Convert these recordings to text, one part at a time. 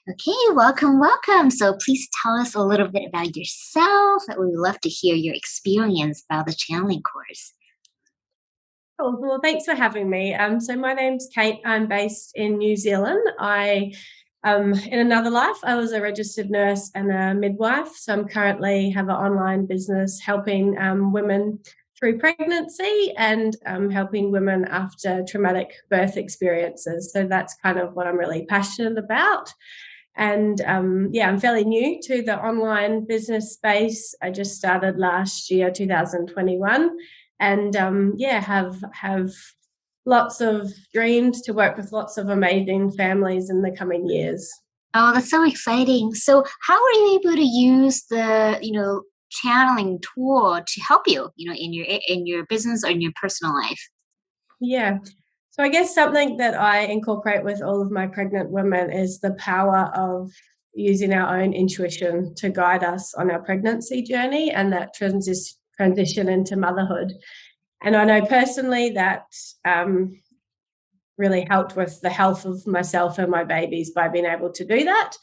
Okay, welcome, welcome. So please tell us a little bit about yourself. We would love to hear your experience about the channeling course. Cool. Well, thanks for having me. So my name's Kate. I'm based in New Zealand. In another life, I was a registered nurse and a midwife. So I'm currently have an online business helping women through pregnancy and helping women after traumatic birth experiences. So that's kind of what I'm really passionate about. And I'm fairly new to the online business space. I just started last year, 2021, and have lots of dreams to work with lots of amazing families in the coming years. Oh, that's so exciting. So how are you able to use the channeling tool to help you, in your business or in your personal life? Yeah. So I guess something that I incorporate with all of my pregnant women is the power of using our own intuition to guide us on our pregnancy journey and that transition into motherhood. And I know personally that really helped with the health of myself and my babies by being able to do that.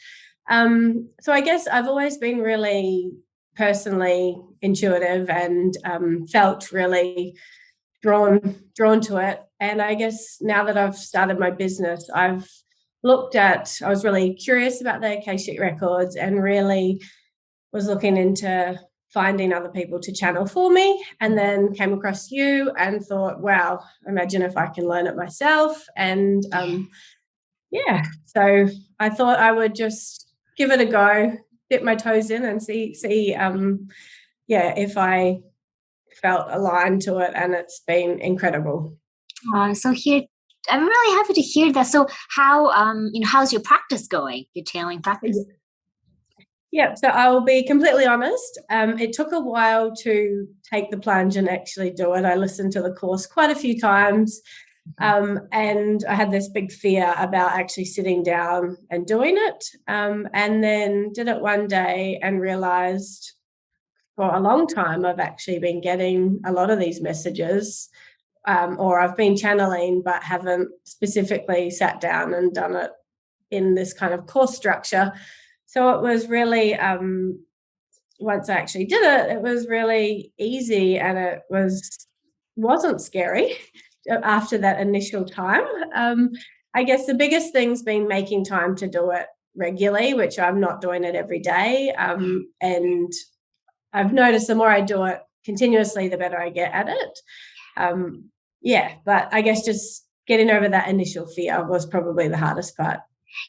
So I guess I've always been really personally intuitive and felt really drawn to it. And I guess now that I've started my business, I was really curious about the Akashic records and really was looking into finding other people to channel for me, and then came across you and thought, wow, imagine if I can learn it myself. And so I thought I would just give it a go, dip my toes in and see if I felt aligned to it, and it's been incredible. So here, I'm really happy to hear that. So how's your practice going? Your channeling practice? Yeah, so I'll be completely honest. It took a while to take the plunge and actually do it. I listened to the course quite a few times, and I had this big fear about actually sitting down and doing it, and then did it one day and realized for a long time I've actually been getting a lot of these messages, or I've been channeling but haven't specifically sat down and done it in this kind of course structure. So it was really, once I actually did it, it was really easy, and it wasn't scary after that initial time. I guess the biggest thing's been making time to do it regularly, which I'm not doing it every day. And I've noticed the more I do it continuously, the better I get at it. But I guess just getting over that initial fear was probably the hardest part.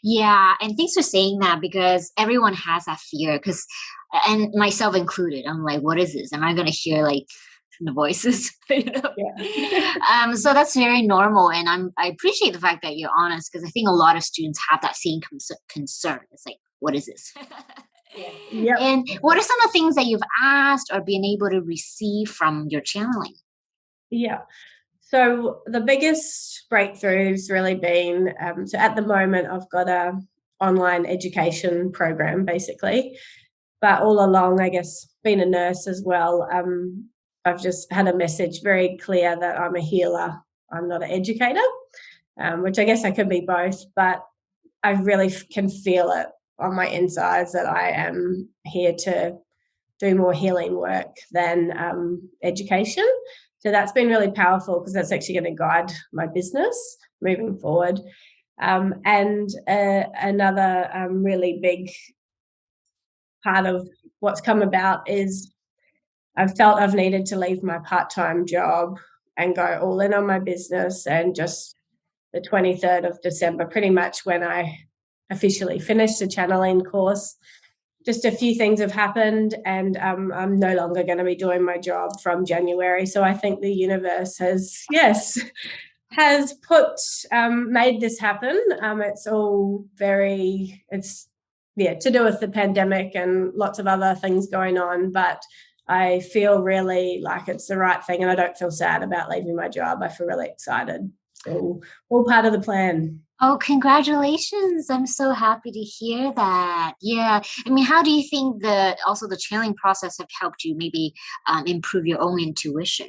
Yeah, and thanks for saying that, because everyone has that fear, and myself included. I'm like, what is this? Am I going to hear like the voices? Yeah. So that's very normal, and I appreciate the fact that you're honest, because I think a lot of students have that same concern. It's like, what is this? Yeah. And what are some of the things that you've asked or been able to receive from your channeling? Yeah. So the biggest breakthrough's really been, so at the moment I've got a online education program basically, but all along, I guess, being a nurse as well, I've just had a message very clear that I'm a healer. I'm not an educator, which I guess I could be both, but I really can feel it on my insides that I am here to do more healing work than education. So that's been really powerful, because that's actually going to guide my business moving forward. And another really big part of what's come about is I've felt I've needed to leave my part-time job and go all in on my business. And just the 23rd of December, pretty much when I officially finished the channeling course, just a few things have happened, and I'm no longer going to be doing my job from January. So I think the universe has made this happen. It's all to do with the pandemic and lots of other things going on, but I feel really like it's the right thing, and I don't feel sad about leaving my job. I feel really excited. So all part of the plan. Oh, congratulations. I'm so happy to hear that. Yeah. I mean, how do you think the channeling process have helped you maybe improve your own intuition?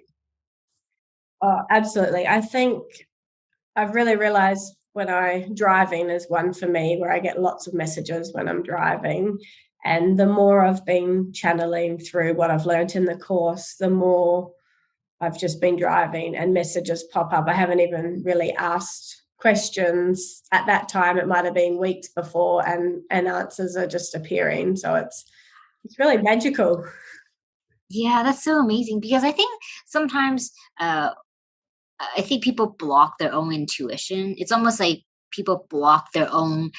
Oh, absolutely. I think I've really realized driving is one for me, where I get lots of messages when I'm driving. And the more I've been channeling through what I've learned in the course, the more I've just been driving and messages pop up. I haven't even really asked questions at that time. It might have been weeks before, and answers are just appearing. So it's really magical. Yeah, that's so amazing because I think sometimes I think people block their own intuition. It's almost like people block their own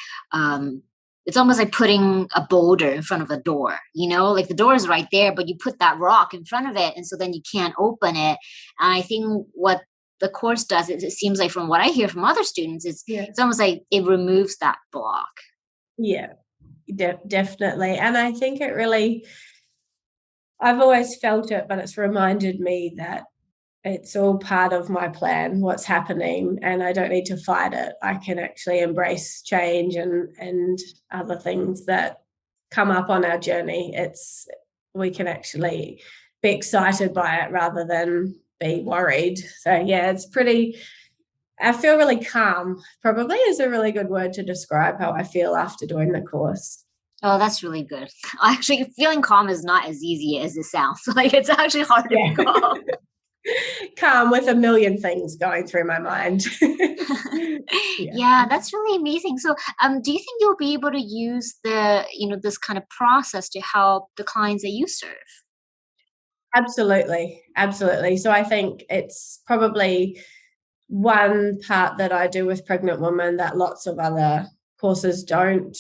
it's almost like putting a boulder in front of a door, like the door is right there, but you put that rock in front of it, and so then you can't open it. And I think what the course does, it seems like from what I hear from other students, it's almost like it removes that block. Yeah, definitely. And I think I've always felt it, but it's reminded me that it's all part of my plan, what's happening, and I don't need to fight it. I can actually embrace change and other things that come up on our journey. We can actually be excited by it rather than be worried. So yeah, I feel really calm, probably is a really good word to describe how I feel after doing the course. Oh, that's really good. Actually, feeling calm is not as easy as it sounds. Like it's actually hard to be calm. Calm with a million things going through my mind. Yeah, that's really amazing. So, do you think you'll be able to use this kind of process to help the clients that you serve? Absolutely. Absolutely. So I think it's probably one part that I do with pregnant women that lots of other courses don't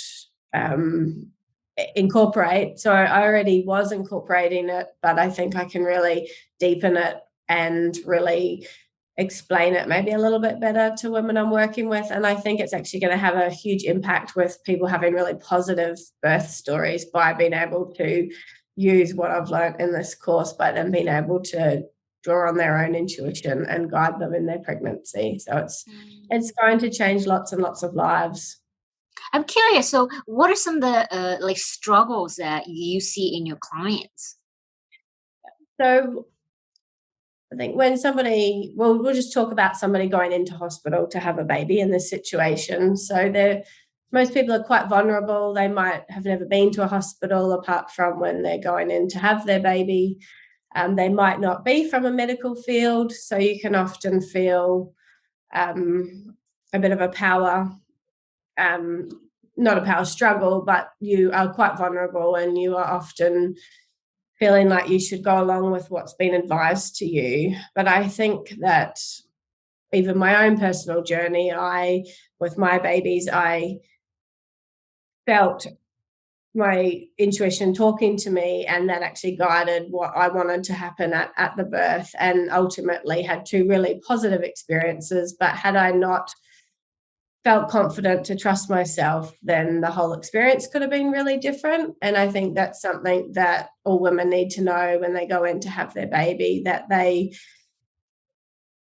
incorporate. So I already was incorporating it, but I think I can really deepen it and really explain it maybe a little bit better to women I'm working with. And I think it's actually going to have a huge impact with people having really positive birth stories by being able to use what I've learned in this course, by them being able to draw on their own intuition and guide them in their pregnancy. So it's going to change lots and lots of lives. I'm curious. So, what are some of the like struggles that you see in your clients? So I think when we'll just talk about somebody going into hospital to have a baby in this situation. So most people are quite vulnerable. They might have never been to a hospital apart from when they're going in to have their baby. They might not be from a medical field, so you can often feel a bit of a power, not a power struggle, but you are quite vulnerable and you are often feeling like you should go along with what's been advised to you. But I think that even my own personal journey, with my babies, I felt my intuition talking to me, and that actually guided what I wanted to happen at the birth, and ultimately had two really positive experiences. But had I not felt confident to trust myself, then the whole experience could have been really different. And I think that's something that all women need to know when they go in to have their baby, that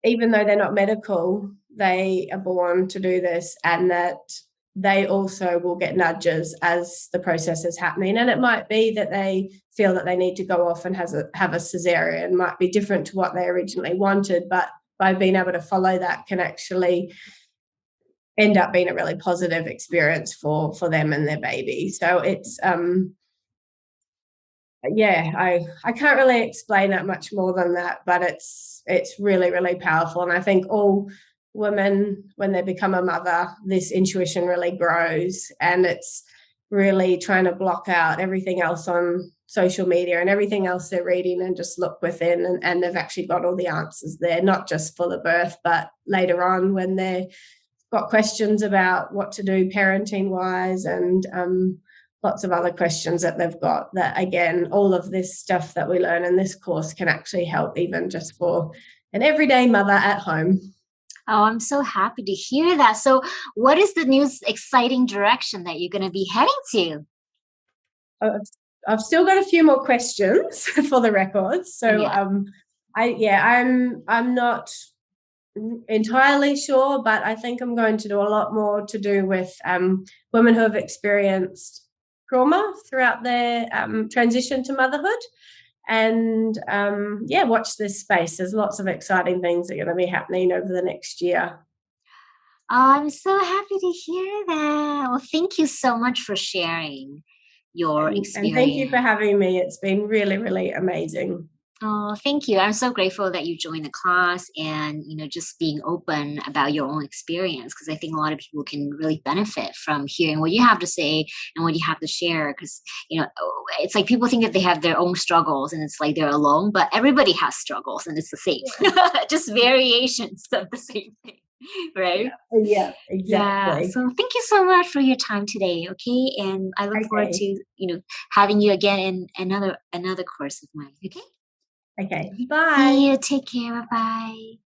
even though they're not medical, they are born to do this, and that they also will get nudges as the process is happening. And it might be that they feel that they need to go off and have a cesarean, might be different to what they originally wanted, but by being able to follow that can actually end up being a really positive experience for them and their baby. So it's I can't really explain it much more than that, but it's really, really powerful. And I think all women, when they become a mother, this intuition really grows, and it's really trying to block out everything else on social media and everything else they're reading and just look within, and they've actually got all the answers there, not just for the birth, but later on when they're got questions about what to do parenting wise, and lots of other questions that they've got, that again, all of this stuff that we learn in this course can actually help even just for an everyday mother at home. Oh, I'm so happy to hear that. So what is the new exciting direction that you're going to be heading to? I've still got a few more questions for the records. So I'm not entirely sure, but I think I'm going to do a lot more to do with women who have experienced trauma throughout their transition to motherhood. And watch this space. There's lots of exciting things that are going to be happening over the next year. Oh, I'm so happy to hear that. Well, thank you so much for sharing your And thank you for experience. having me. It's been really, really amazing. Oh, thank you. I'm so grateful that you joined the class and, just being open about your own experience because I think a lot of people can really benefit from hearing what you have to say and what you have to share because, it's like people think that they have their own struggles and it's like they're alone, but everybody has struggles and it's the same, Yeah. just variations of the same thing, right? Yeah. Yeah, Yeah. exactly. So thank you so much for your time today. Okay. And I look forward to, Okay. having you again in another course of mine. Okay. Okay. See Bye. you. Take care. Bye bye.